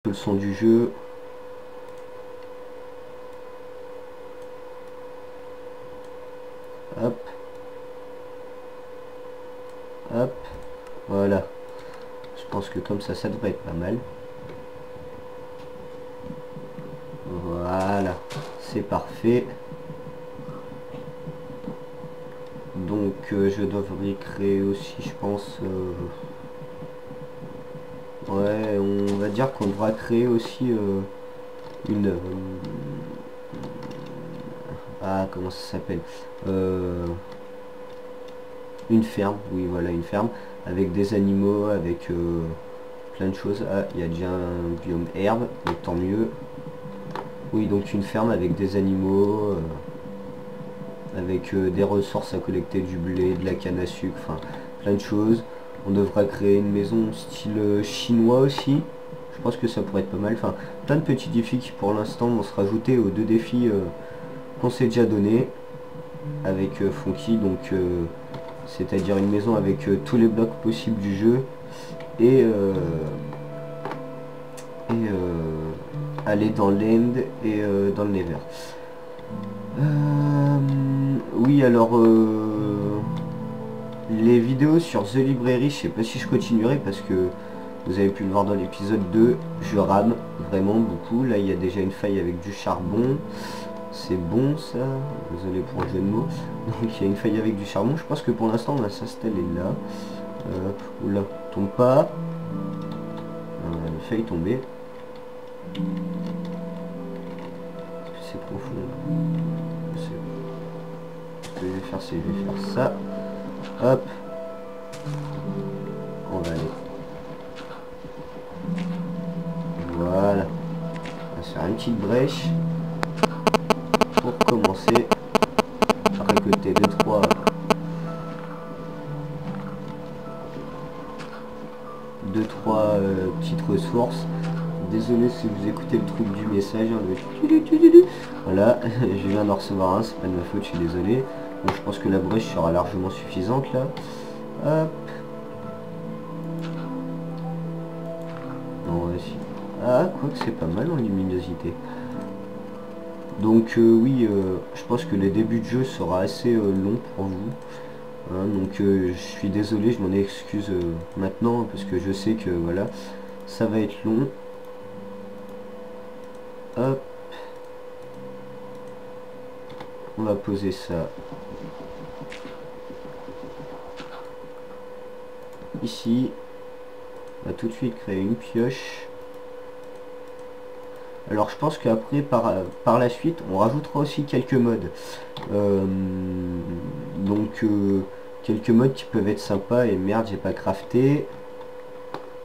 le son du jeu. Hop. Hop. Voilà. Je pense que comme ça devrait être pas mal. Voilà. C'est parfait. Donc je devrais créer aussi, je pense... ouais, on va dire qu'on devra créer aussi une... ah, comment ça s'appelle, une ferme, oui voilà, une ferme, avec des animaux, avec plein de choses. Ah, il y a déjà un biome herbe, donc tant mieux. Oui, donc une ferme avec des animaux, avec des ressources à collecter, du blé, de la canne à sucre, enfin plein de choses. On devra créer une maison style chinois aussi. Je pense que ça pourrait être pas mal. Enfin, plein de petits défis qui pour l'instant vont se rajouter aux deux défis qu'on s'est déjà donné avec Funky. Donc c'est-à-dire une maison avec tous les blocs possibles du jeu et aller dans l'end et dans le Nether. Oui, alors les vidéos sur The Library, je sais pas si je continuerai parce que vous avez pu le voir dans l'épisode 2, je rame vraiment beaucoup. Là, il y a déjà une faille avec du charbon. C'est bon ça, désolé pour le jeu de mots. Donc il y a une faille avec du charbon. Je pense que pour l'instant on va s'installer là. Oula, tombe pas. Une faille tombée. C'est profond. Ce que je vais faire, c'est je vais faire ça. Hop. On va aller. Voilà. On va se faire une petite brèche. Pour commencer à récolter 2-3 petites ressources. Désolé si vous écoutez le truc du message, hein, voilà, je viens d'en recevoir un, c'est pas de ma faute, je suis désolé. Bon, je pense que la brèche sera largement suffisante là. Hop. Non, ouais, si. Ah, quoi que c'est pas mal en luminosité. Donc oui, je pense que le début de jeu sera assez long pour vous. Hein, donc je suis désolé, je m'en excuse maintenant parce que je sais que voilà, ça va être long. Hop. On va poser ça ici. On va tout de suite créer une pioche. Alors je pense qu'après par la suite on rajoutera aussi quelques modes. Donc quelques modes qui peuvent être sympas. Et merde, j'ai pas crafté.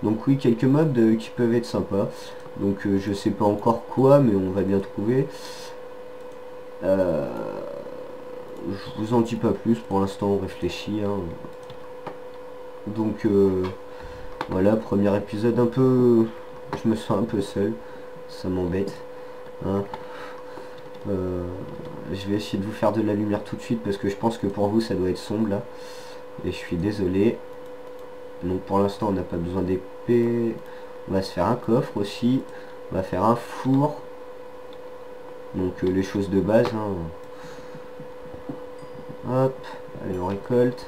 Donc oui, quelques modes qui peuvent être sympas. Donc je sais pas encore quoi, mais on va bien trouver. Je vous en dis pas plus, pour l'instant on réfléchit. Hein. Donc voilà, premier épisode un peu... Je me sens un peu seul. Ça m'embête. Hein. Je vais essayer de vous faire de la lumière tout de suite parce que je pense que pour vous ça doit être sombre là. Et je suis désolé. Donc pour l'instant on n'a pas besoin d'épée. On va se faire un coffre aussi. On va faire un four. Donc les choses de base. Hein. Hop. Allez, on récolte.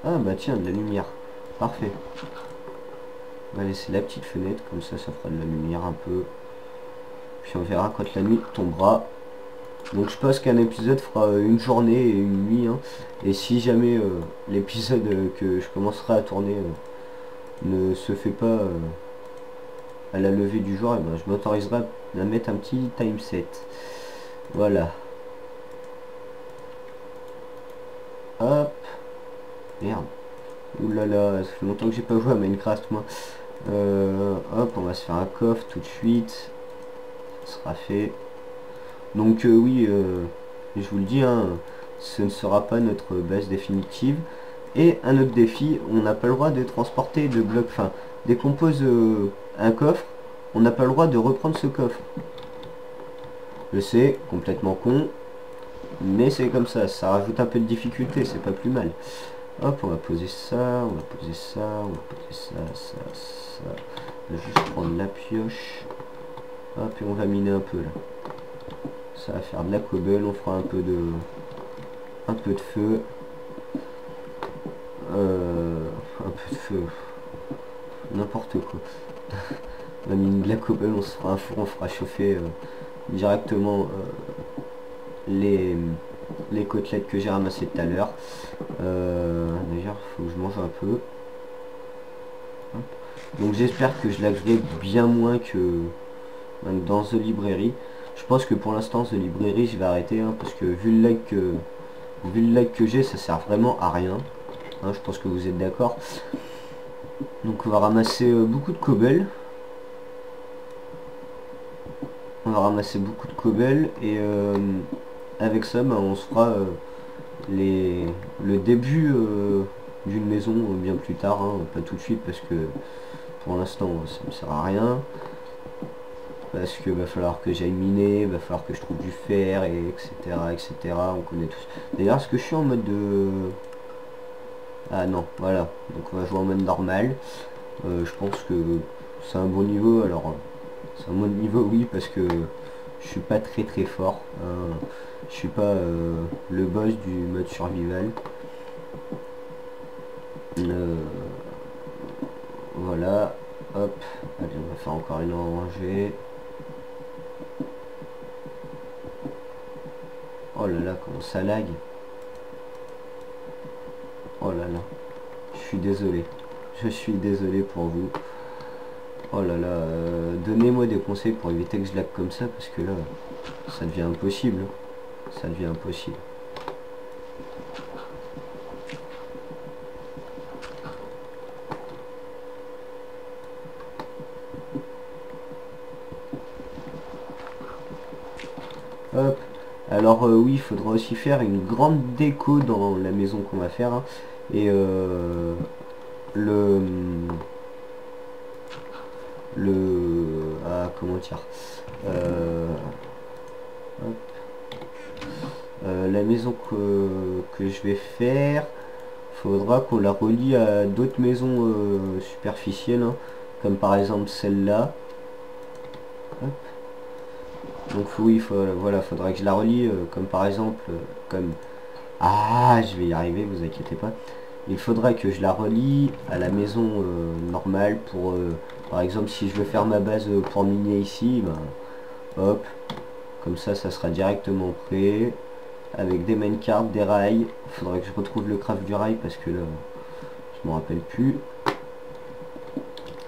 Ah bah tiens, de la lumière. Parfait. On va laisser la petite fenêtre. Comme ça, ça fera de la lumière un peu. Puis on verra quand la nuit tombera. Donc je pense qu'un épisode fera une journée et une nuit. Hein. Et si jamais l'épisode que je commencerai à tourner ne se fait pas à la levée du jour, et ben, je m'autoriserai à mettre un petit time set. Voilà. Hop. Merde. Oulala, ça fait longtemps que j'ai pas joué à Minecraft moi. Hop, on va se faire un coffre tout de suite. Ça sera fait. Donc oui, je vous le dis, hein, ce ne sera pas notre base définitive. Et un autre défi, on n'a pas le droit de transporter de blocs, enfin, dès qu'on pose un coffre, on n'a pas le droit de reprendre ce coffre. Je sais, complètement con, mais c'est comme ça rajoute un peu de difficulté, c'est pas plus mal. Hop, on va poser ça, on va poser ça, on va poser ça, ça, ça. On va juste prendre la pioche. Hop, et on va miner un peu là. Ça va faire de la cobble, on fera un peu de feu. Un peu de feu. N'importe quoi. On a mis de la cobble, on se fera un four, on fera chauffer directement les côtelettes que j'ai ramassées tout à l'heure. D'ailleurs, faut que je mange un peu. Hop. Donc j'espère que je laguerai bien moins que dans The Library. Je pense que pour l'instant The Library je vais arrêter hein, parce que vu le lag que j'ai, ça sert vraiment à rien. Hein, je pense que vous êtes d'accord. Donc on va ramasser beaucoup de cobble. On va ramasser beaucoup de cobble et avec ça bah, on se fera le début d'une maison bien plus tard, hein, pas tout de suite parce que pour l'instant ça me sert à rien. Parce que va falloir que j'aille miner, va falloir que je trouve du fer, et etc. etc. On connaît tous. D'ailleurs, est-ce que je suis en mode de... Ah non, voilà. Donc on va jouer en mode normal. Je pense que c'est un bon niveau. Alors, c'est un bon niveau, oui, parce que je suis pas très fort. Je suis pas le boss du mode survival. Voilà. Hop. Allez, on va faire encore une rangée. Oh là là, comment ça lag. Oh là là. Je suis désolé. Je suis désolé pour vous. Oh là là. Donnez-moi des conseils pour éviter que je lag comme ça, parce que là, ça devient impossible. Ça devient impossible. Hop. Alors oui, il faudra aussi faire une grande déco dans la maison qu'on va faire. Hein. Et comment dire la maison que je vais faire, faudra qu'on la relie à d'autres maisons superficielles, hein, comme par exemple celle-là. Donc oui, voilà, faudra que je la relie, comme par exemple, comme... Ah, je vais y arriver, vous inquiétez pas. Il faudra que je la relie à la maison normale pour, par exemple, si je veux faire ma base pour miner ici, ben, hop, comme ça sera directement prêt, avec des minecarts, des rails. Il faudra que je retrouve le craft du rail parce que là, je m'en rappelle plus.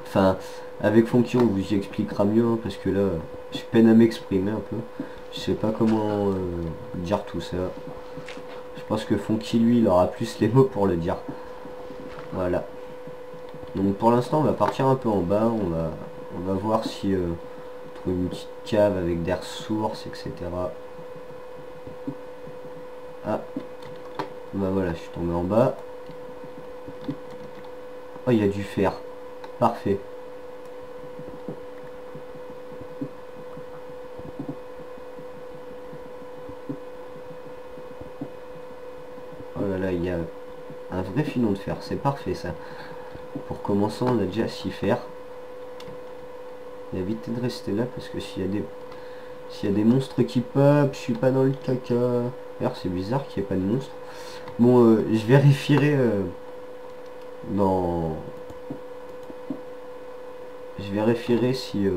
Enfin, avec Fonky, on vous y expliquera mieux, hein, parce que là, je peine à m'exprimer un peu. Je sais pas comment dire tout ça. Je pense que Fonky, lui, il aura plus les mots pour le dire. Voilà. Donc pour l'instant, on va partir un peu en bas. On va voir si on trouve une petite cave avec des ressources, etc. Ah. Bah voilà, je suis tombé en bas. Oh, il y a du fer. Parfait. Oh là là, il y a un vrai filon de fer. C'est parfait ça. Pour commencer, on a déjà 6 fer. Il y a vite de rester là parce que s'il y a des monstres qui pop, je suis pas dans le caca. D'ailleurs, c'est bizarre qu'il n'y ait pas de monstres. Bon, je vérifierai dans... Je vérifierai si...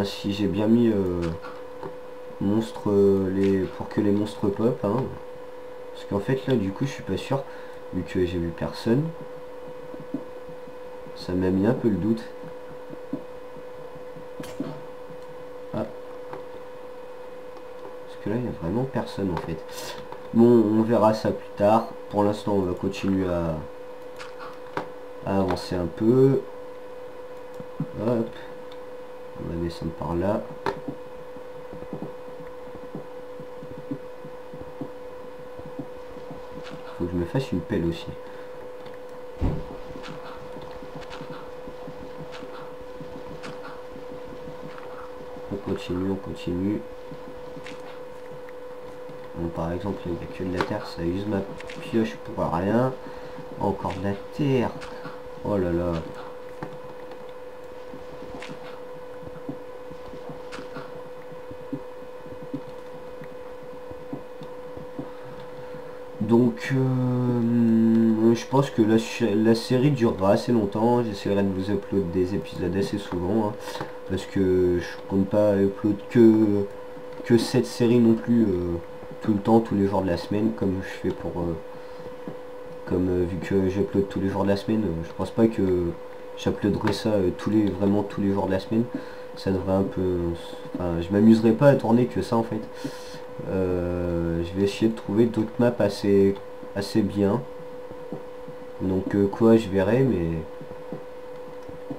si j'ai bien mis monstres pour que les monstres pop. Hein. Parce qu'en fait, là, du coup, je suis pas sûr. Vu que j'ai vu personne. Ça m'a mis un peu le doute. Ah. Parce que là, il n'y a vraiment personne, en fait. Bon, on verra ça plus tard. Pour l'instant, on va continuer à avancer un peu. Hop. On va descendre par là. Faut que je me fasse une pelle aussi. On continue, on continue. Bon, par exemple, il n'y a que de la terre, ça use ma pioche pour rien. Encore de la terre. Oh là là. Donc je pense que la série durera assez longtemps. J'essaierai de vous upload des épisodes assez souvent, hein, parce que je compte pas upload que cette série non plus tout le temps, tous les jours de la semaine, comme je fais pour vu que j'upload tous les jours de la semaine. Je pense pas que j'uploaderai ça vraiment tous les jours de la semaine. Ça devrait un peu, enfin, je m'amuserai pas à tourner que ça en fait. Je vais essayer de trouver d'autres maps assez bien. Donc quoi, je verrai, mais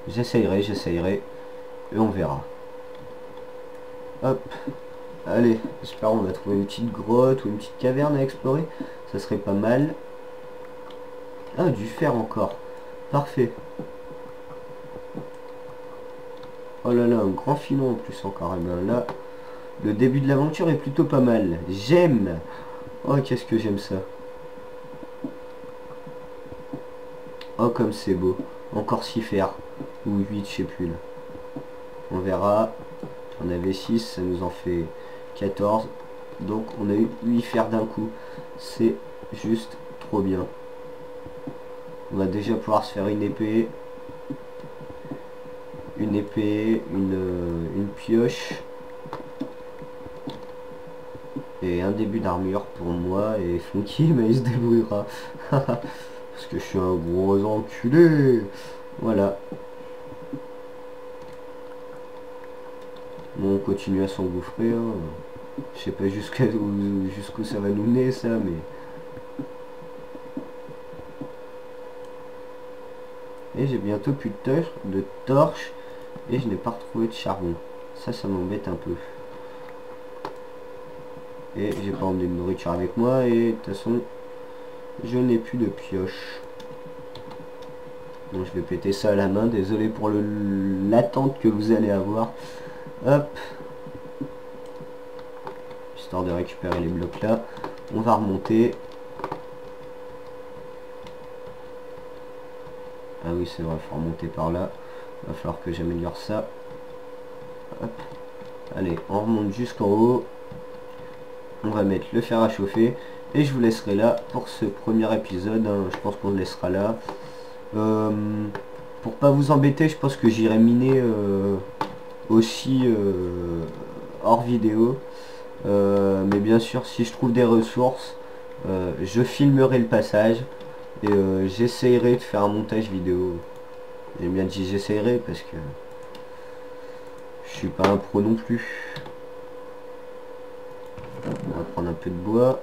j'essayerai et on verra. Hop, allez, j'espère qu'on va trouver une petite grotte ou une petite caverne à explorer. Ça serait pas mal. Ah, du fer encore. Parfait. Oh là là, un grand filon en plus encore. Et bien là, le début de l'aventure est plutôt pas mal. J'aime. Oh, qu'est-ce que j'aime ça. Oh, comme c'est beau. Encore 6 fers. Ou 8, je sais plus là. On verra. On avait 6, ça nous en fait 14. Donc on a eu 8 fers d'un coup. C'est juste trop bien. On va déjà pouvoir se faire une épée. Une pioche. Et un début d'armure pour moi. Et Funky, mais il se débrouillera. Parce que je suis un gros enculé. Voilà. Bon, on continue à s'engouffrer. Hein. Je sais pas jusqu'où ça va nous mener ça, mais... Et j'ai bientôt plus de torches. Et je n'ai pas retrouvé de charbon. Ça m'embête un peu. Et j'ai pas emmené de nourriture avec moi. Et de toute façon, je n'ai plus de pioche. Bon, je vais péter ça à la main. Désolé pour l'attente que vous allez avoir. Hop. Histoire de récupérer les blocs là. On va remonter. Ah oui, c'est vrai, il faut remonter par là. Il va falloir que j'améliore ça. Hop. Allez, on remonte jusqu'en haut. On va mettre le fer à chauffer. Et je vous laisserai là pour ce premier épisode. Hein. Je pense qu'on le laissera là. Pour pas vous embêter, je pense que j'irai miner aussi hors vidéo. Mais bien sûr, si je trouve des ressources, je filmerai le passage. Et j'essayerai de faire un montage vidéo. J'ai bien dit j'essayerai parce que je suis pas un pro non plus. On va prendre un peu de bois.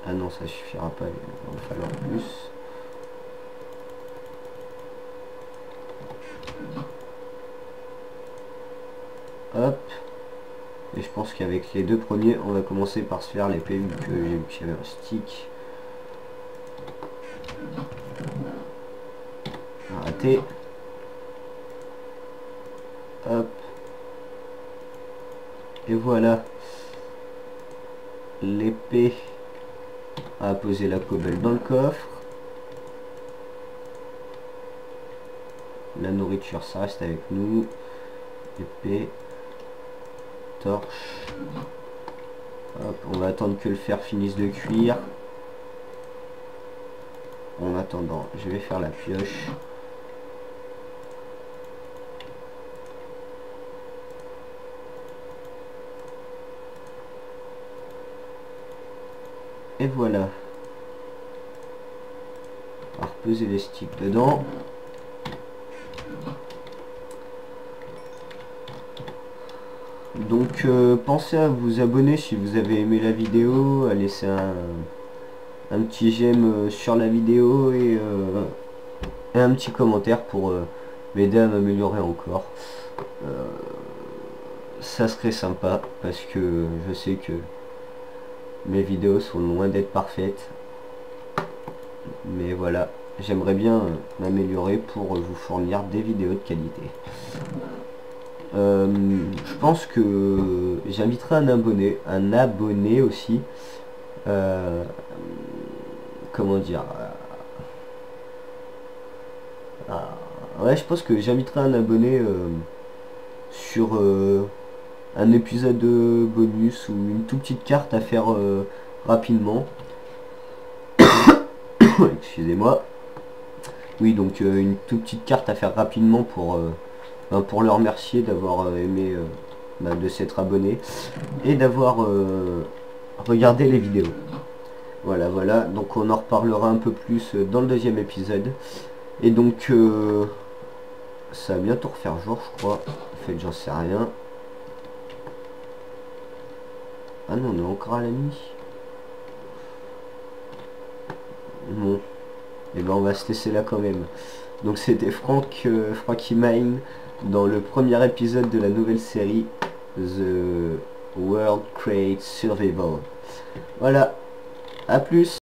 Ah non, ça suffira pas, il va en falloir plus. Hop. Et je pense qu'avec les deux premiers, on va commencer par se faire l'épée, vu que j'ai vu qu'il y avait un stick. Raté. Hop. Et voilà. L'épée. On va poser la cobble dans le coffre. La nourriture, ça reste avec nous. Épée. Torche. Hop, on va attendre que le fer finisse de cuire. En attendant, je vais faire la pioche. Et voilà. On va reposer les sticks dedans. Donc pensez à vous abonner si vous avez aimé la vidéo, à laisser un petit j'aime sur la vidéo et un petit commentaire pour m'aider à m'améliorer encore. Ça serait sympa parce que je sais que mes vidéos sont loin d'être parfaites. Mais voilà, j'aimerais bien m'améliorer pour vous fournir des vidéos de qualité. Je pense que j'inviterai un abonné aussi. Comment dire, ouais, je pense que j'inviterai un abonné sur un épisode bonus ou une toute petite carte à faire rapidement. Excusez-moi. Oui, donc une toute petite carte à faire rapidement pour le remercier d'avoir aimé, de s'être abonné et d'avoir regardé les vidéos. Voilà, voilà, donc on en reparlera un peu plus dans le deuxième épisode. Et donc ça va bientôt refaire jour, je crois. En fait, j'en sais rien. Ah non, on est encore à la nuit. Bon, et ben on va se laisser là quand même. Donc c'était Frankie Mine dans le premier épisode de la nouvelle série The World Create Survival. Voilà, à plus.